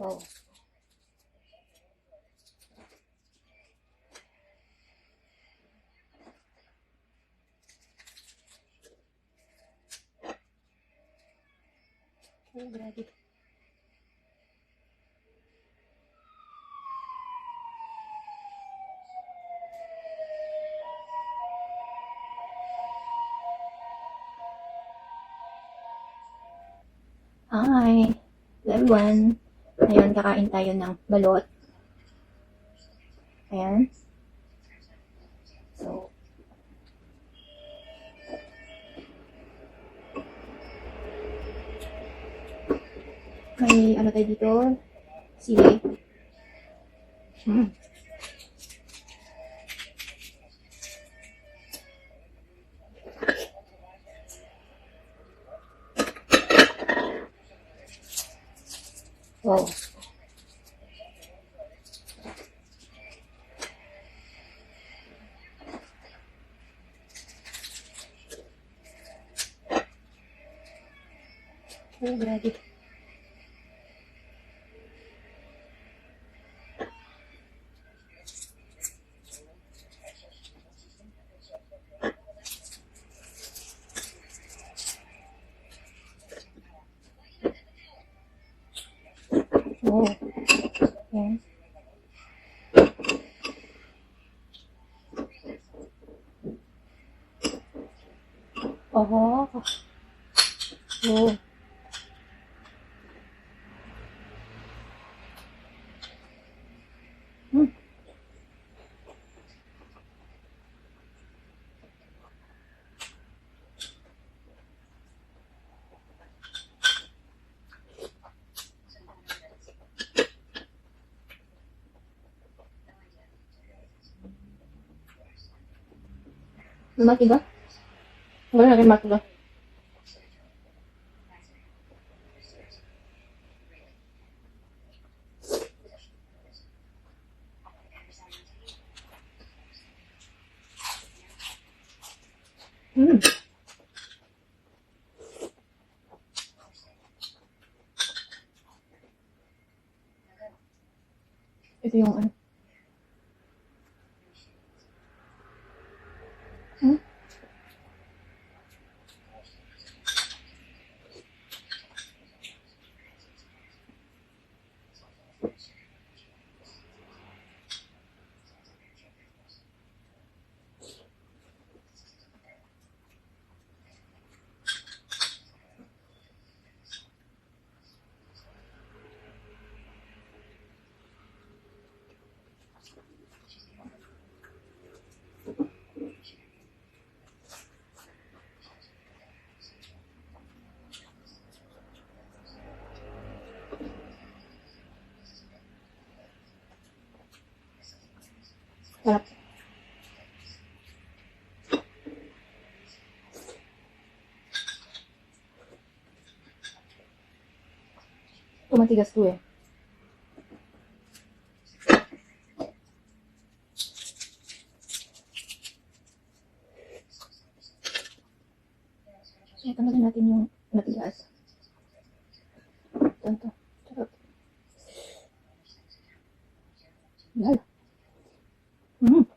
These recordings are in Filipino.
Wow. Oh, grabe. Hi! Hello everyone! Ngayon, kakain tayo ng balot. Ayan. So, may ano tayo dito? Sili. Wow. Oh, grabe. Oh. Ayan. Oh. Oh. Hmm. Mati ba? Wala rin mati ba? Hmm. Ito yung ano. Hmm? Sarap. Ito matigas to eh. Kaya tanggalin natin yung matigas. Ito. Sarap. Yan. Hmm.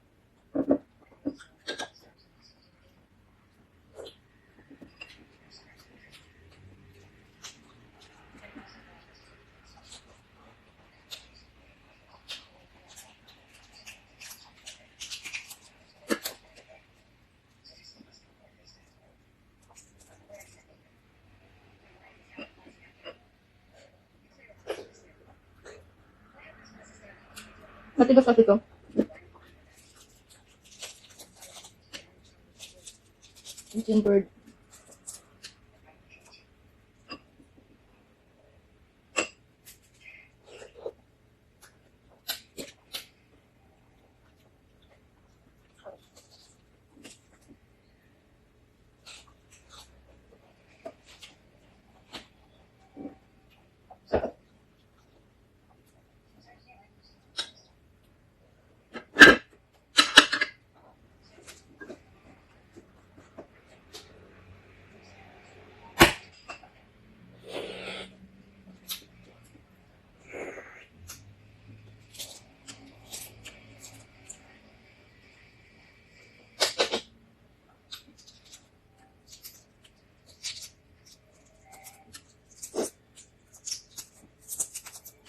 Matigas kasi ito. Ito yung bird.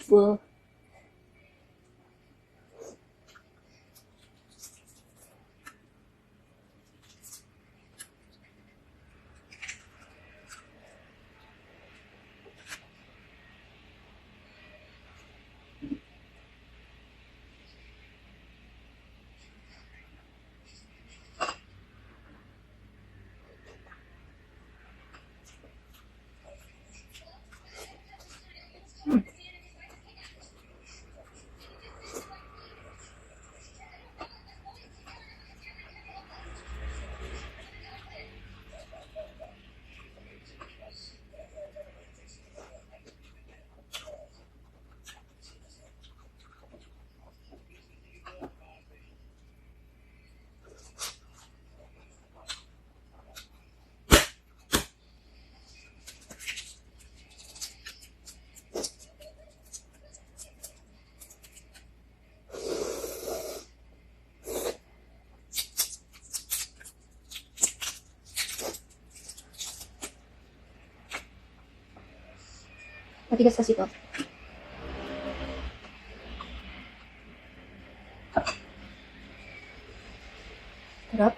full. Matigas kasi ito. Sarap.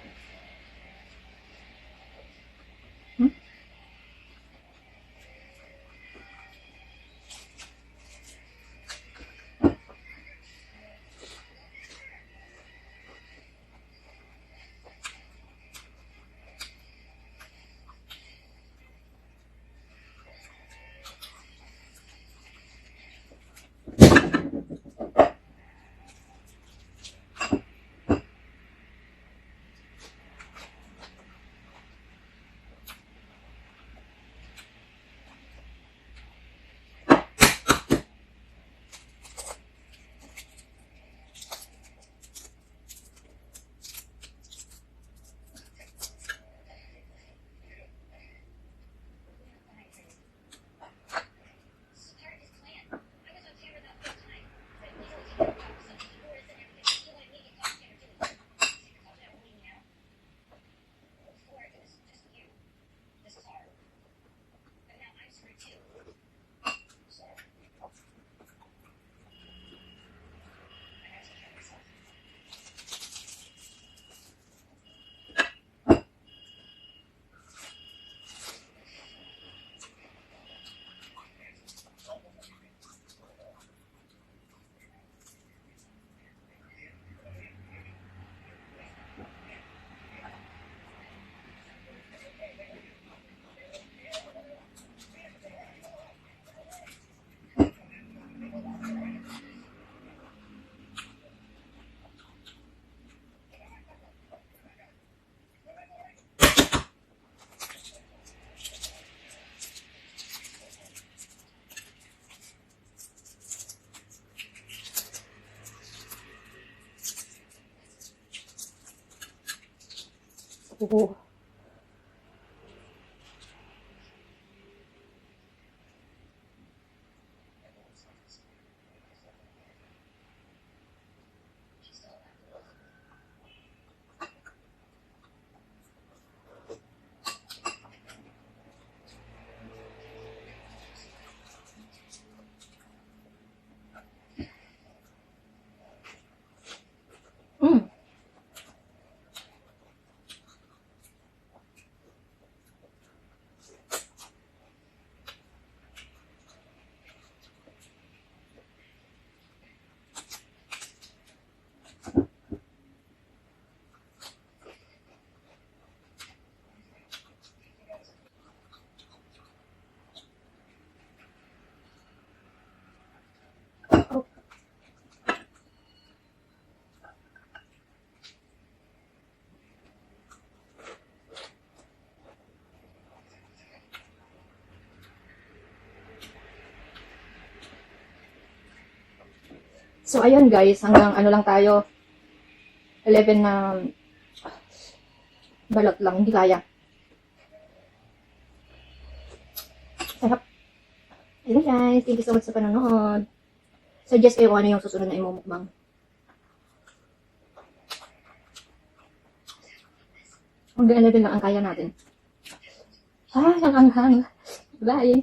Oo. Mm. Oh. So, ayun guys, hanggang ano lang tayo, 11 na balot lang, hindi kaya. Sarap. Ayun guys, thank you so much sa panonood. Suggest kayo kung ano yung susunod na imumukbang. Hanggang 11 lang ang kaya natin. Ang anghang. Bye!